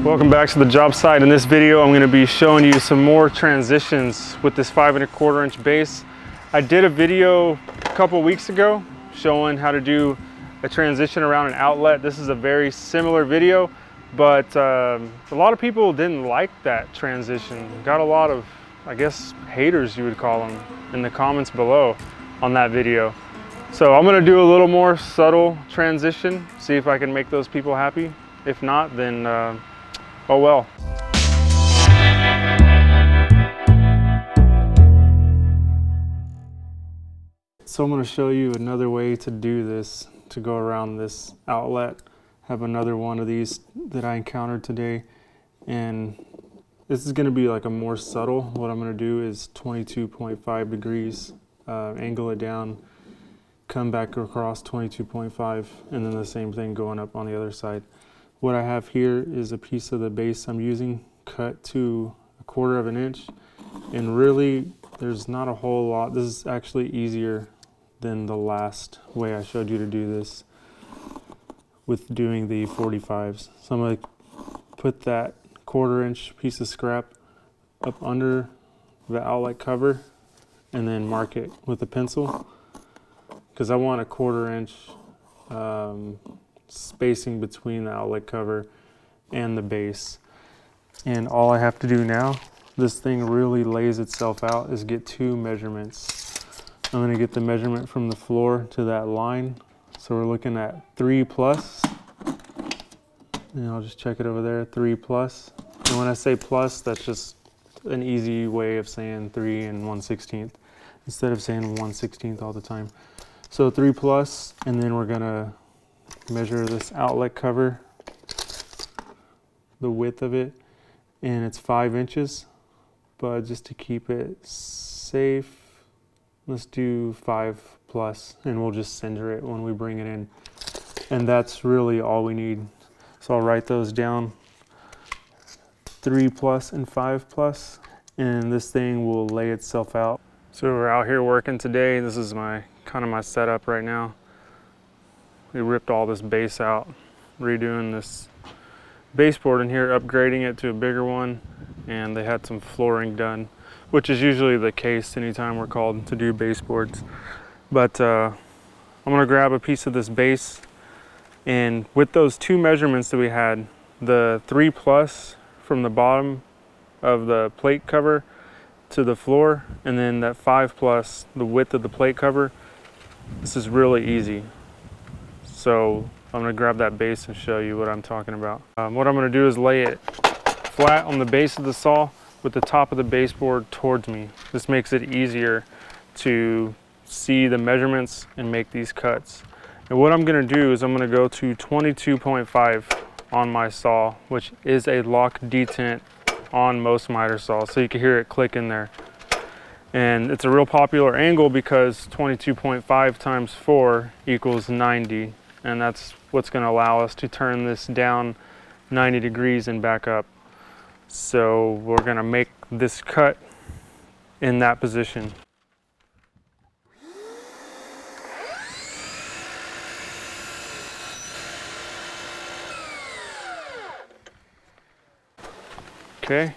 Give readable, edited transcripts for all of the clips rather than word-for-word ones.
Welcome back to the job site. In this video, I'm going to be showing you some more transitions with this 5 1/4 inch base. I did a video a couple weeks ago showing how to do a transition around an outlet. This is a very similar video, but a lot of people didn't like that transition. Got a lot of, I guess, haters you would call them in the comments below on that video. So I'm going to do a little more subtle transition, see if I can make those people happy. If not, then oh well. So I'm going to show you another way to do this, to go around this outlet. Have another one of these that I encountered today, and this is going to be like a more subtle. What I'm going to do is 22.5 degrees, angle it down, come back across 22.5, and then the same thing going up on the other side. What I have here is a piece of the base I'm using cut to 1/4 of an inch, and really there's not a whole lot. This is actually easier than the last way I showed you to do this with doing the 45s. So I'm going to put that 1/4 inch piece of scrap up under the outlet cover and then mark it with a pencil, because I want a 1/4 inch spacing between the outlet cover and the base. And all I have to do now, this thing really lays itself out, is get 2 measurements. I'm going to get the measurement from the floor to that line. So we're looking at 3+, and I'll just check it over there, 3+. And when I say plus, that's just an easy way of saying 3 1/16 instead of saying 1/16 all the time. So 3+, and then we're going to measure this outlet cover, the width of it, and it's 5 inches, but just to keep it safe, let's do 5+, and we'll just center it when we bring it in. And that's really all we need. So I'll write those down, 3+ and 5+, and this thing will lay itself out. So we're out here working today. This is my kind of my setup right now. We ripped all this base out, redoing this baseboard in here, upgrading it to a bigger one, and they had some flooring done, which is usually the case anytime we're called to do baseboards. But I'm going to grab a piece of this base, and with those 2 measurements that we had, the 3+ from the bottom of the plate cover to the floor, and then that 5+, the width of the plate cover, this is really easy. So I'm going to grab that base and show you what I'm talking about. What I'm going to do is lay it flat on the base of the saw with the top of the baseboard towards me. This makes it easier to see the measurements and make these cuts. And what I'm going to do is I'm going to go to 22.5 on my saw, which is a lock detent on most miter saws, so you can hear it click in there. And it's a real popular angle because 22.5 times 4 equals 90. And that's what's going to allow us to turn this down 90 degrees and back up. So we're going to make this cut in that position. Okay,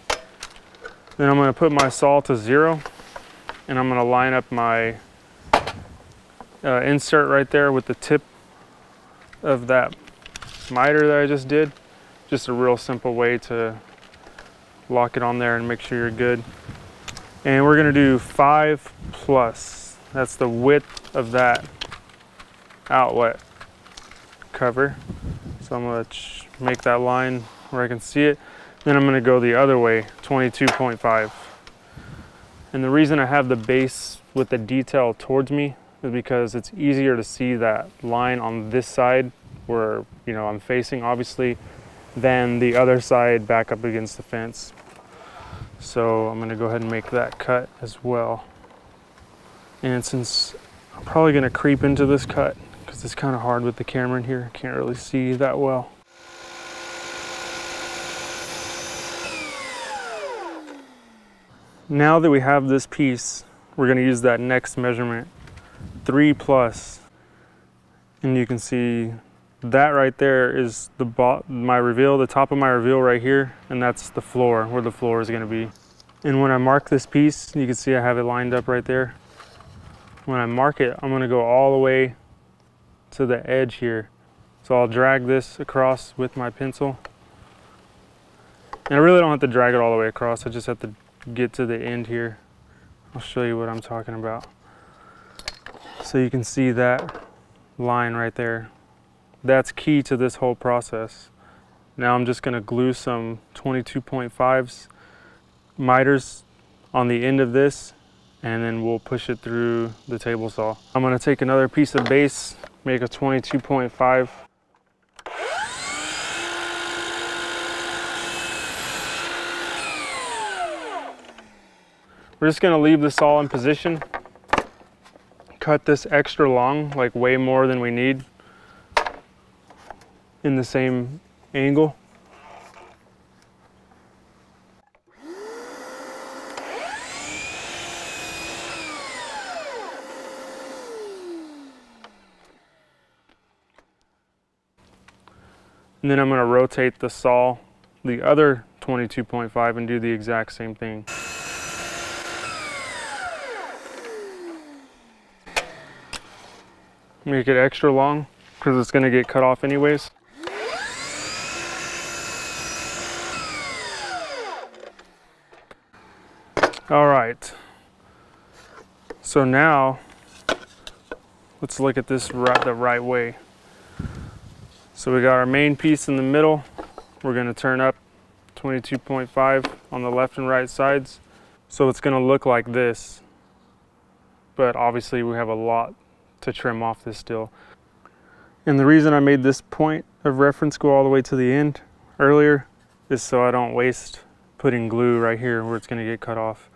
then I'm going to put my saw to 0, and I'm going to line up my insert right there with the tip of that miter that I just did. Just a real simple way to lock it on there and make sure you're good. And we're going to do 5+. That's the width of that outlet cover. So I'm going to make that line where I can see it. Then I'm going to go the other way, 22.5. And the reason I have the base with the detail towards me is because it's easier to see that line on this side where, you know, I'm facing obviously, than the other side back up against the fence. So I'm going to go ahead and make that cut as well. And since I'm probably going to creep into this cut because it's kind of hard with the camera in here, I can't really see that well. Now that we have this piece, we're going to use that next measurement, 3+, and you can see That right there is my reveal, the top of my reveal right here, and that's the floor, where the floor is going to be. And when I mark this piece, you can see I have it lined up right there. When I mark it, I'm going to go all the way to the edge here. So I'll drag this across with my pencil. And I really don't have to drag it all the way across, I just have to get to the end here. I'll show you what I'm talking about. So you can see that line right there. That's key to this whole process. Now I'm just going to glue some 22.5s miters on the end of this, and then we'll push it through the table saw. I'm going to take another piece of base, make a 22.5. We're just going to leave this all in position. Cut this extra long, like way more than we need, in the same angle. And then I'm going to rotate the saw, the other 22.5, and do the exact same thing. Make it extra long because it's going to get cut off anyways. All right, so now let's look at this the right way. So we got our main piece in the middle. We're going to turn up 22.5 on the left and right sides. So it's going to look like this, but obviously we have a lot to trim off this still. And the reason I made this point of reference go all the way to the end earlier is so I don't waste putting glue right here where it's going to get cut off.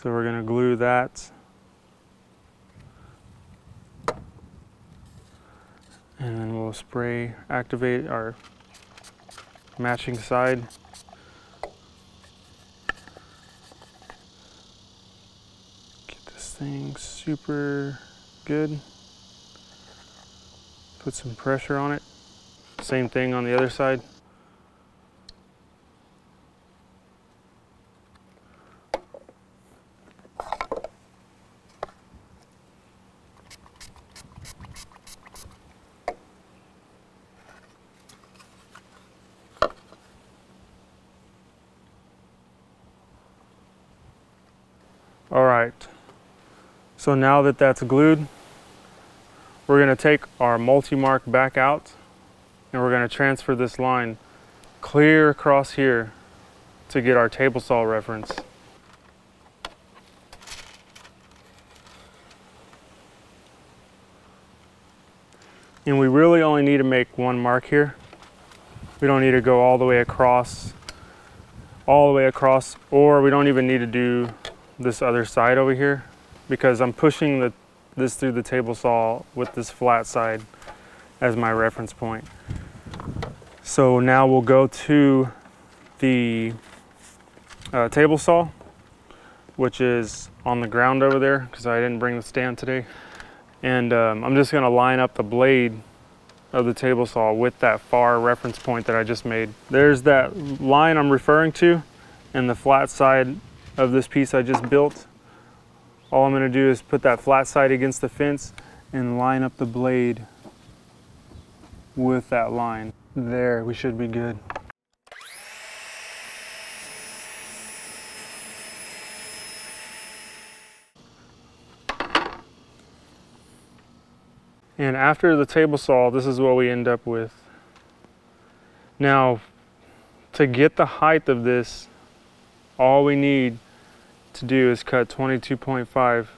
So we're going to glue that. And then we'll spray, activate our matching side. Get this thing super good. Put some pressure on it. Same thing on the other side. All right, so now that that's glued, we're going to take our multi-mark back out and we're going to transfer this line clear across here to get our table saw reference. And we really only need to make one mark here. We don't need to go all the way across, or we don't even need to do this other side over here, because I'm pushing this through the table saw with this flat side as my reference point. So now we'll go to the table saw, which is on the ground over there because I didn't bring the stand today. And I'm just going to line up the blade of the table saw with that far reference point that I just made. There's that line I'm referring to, and the flat side of this piece I just built. All I'm going to do is put that flat side against the fence and line up the blade with that line. There, we should be good. And after the table saw, this is what we end up with. Now, to get the height of this, all we need to do is cut 22.5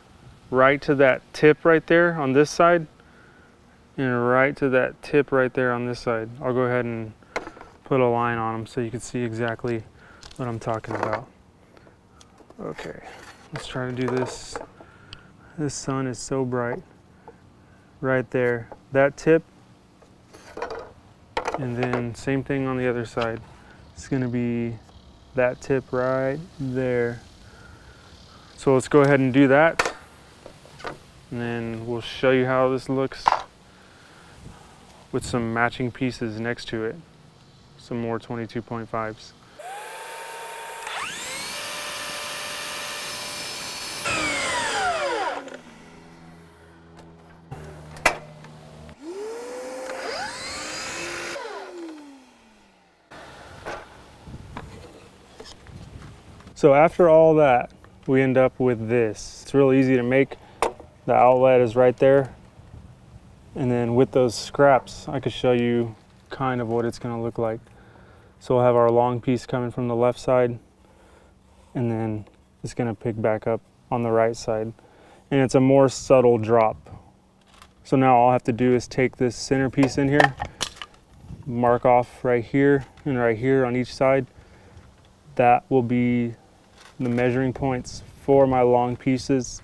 right to that tip right there on this side, and right to that tip right there on this side. I'll go ahead and put a line on them so you can see exactly what I'm talking about. Okay, let's try to do this. This sun is so bright. Right there, that tip, and then same thing on the other side. It's going to be that tip right there. So let's go ahead and do that, and then we'll show you how this looks with some matching pieces next to it. Some more 22.5s. So after all that, we end up with this. It's real easy to make. The outlet is right there. And then with those scraps, I could show you kind of what it's gonna look like. So we'll have our long piece coming from the left side, and then it's gonna pick back up on the right side. And it's a more subtle drop. So now all I have to do is take this center piece in here, mark off right here and right here on each side. That will be the measuring points for my long pieces.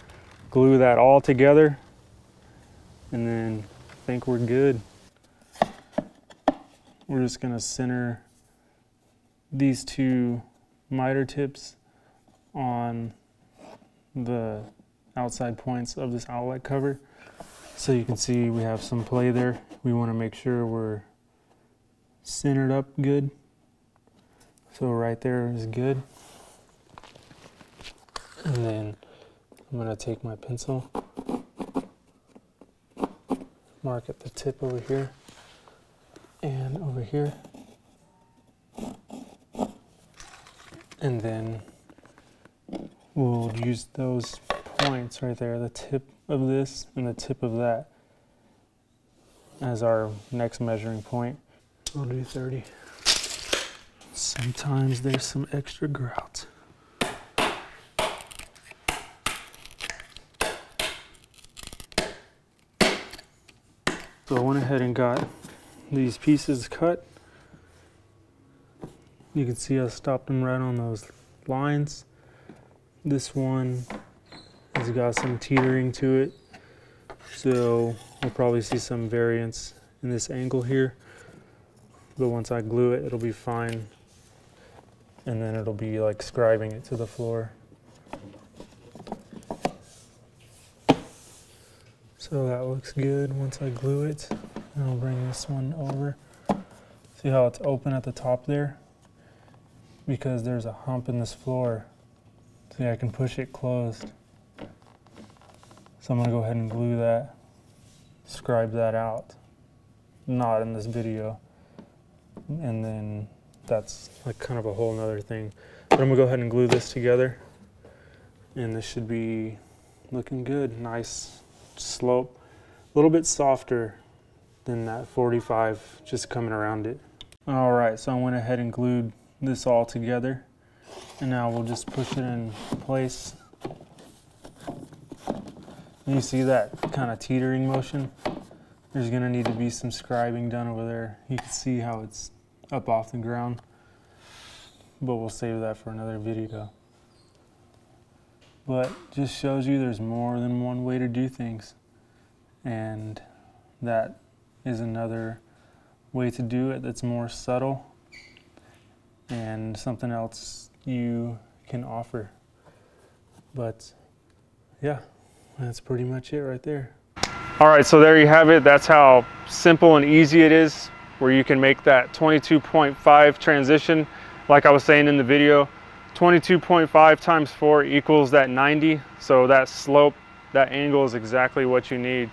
Glue that all together, and then I think we're good. We're just gonna center these two miter tips on the outside points of this outlet cover. So you can see we have some play there. We wanna make sure we're centered up good. So right there is good. And then I'm gonna take my pencil, mark at the tip over here and over here. And then we'll use those points right there, the tip of this and the tip of that, as our next measuring point. I'll do 30. Sometimes there's some extra grout. So I went ahead and got these pieces cut. You can see I stopped them right on those lines. This one has got some teetering to it, so we'll probably see some variance in this angle here. But once I glue it, it'll be fine. And then it'll be like scribing it to the floor. So that looks good once I glue it. And I'll bring this one over. See how it's open at the top there? Because there's a hump in this floor. See, I can push it closed. So I'm gonna go ahead and glue that, scribe that out. Not in this video. And then that's like kind of a whole nother thing. But I'm gonna go ahead and glue this together. And this should be looking good. Nice slope, a little bit softer than that 45 just coming around it. All right, so I went ahead and glued this all together, and now we'll just push it in place. And you see that kind of teetering motion? There's gonna need to be some scribing done over there. You can see how it's up off the ground, but we'll save that for another video. But just shows you there's more than one way to do things. And that is another way to do it that's more subtle and something else you can offer. But yeah, that's pretty much it right there. All right, so there you have it. That's how simple and easy it is, where you can make that 22.5 transition. Like I was saying in the video, 22.5 times 4 equals that 90. So that slope, that angle is exactly what you need.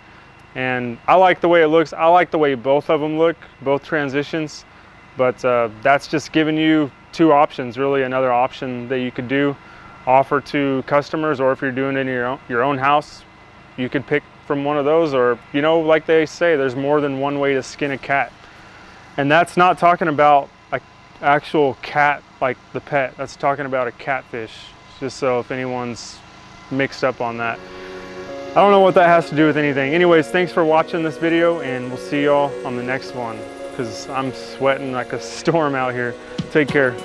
And I like the way it looks. I like the way both of them look, both transitions. But that's just giving you two options, really. Another option that you could do, offer to customers, or if you're doing it in your own house, you could pick from one of those. Or, you know, like they say, there's more than one way to skin a cat. And that's not talking about an actual cat like the pet. That's talking about a catfish, just so if anyone's mixed up on that. I don't know what that has to do with anything. Anyways, thanks for watching this video, and we'll see y'all on the next one, because I'm sweating like a storm out here. Take care.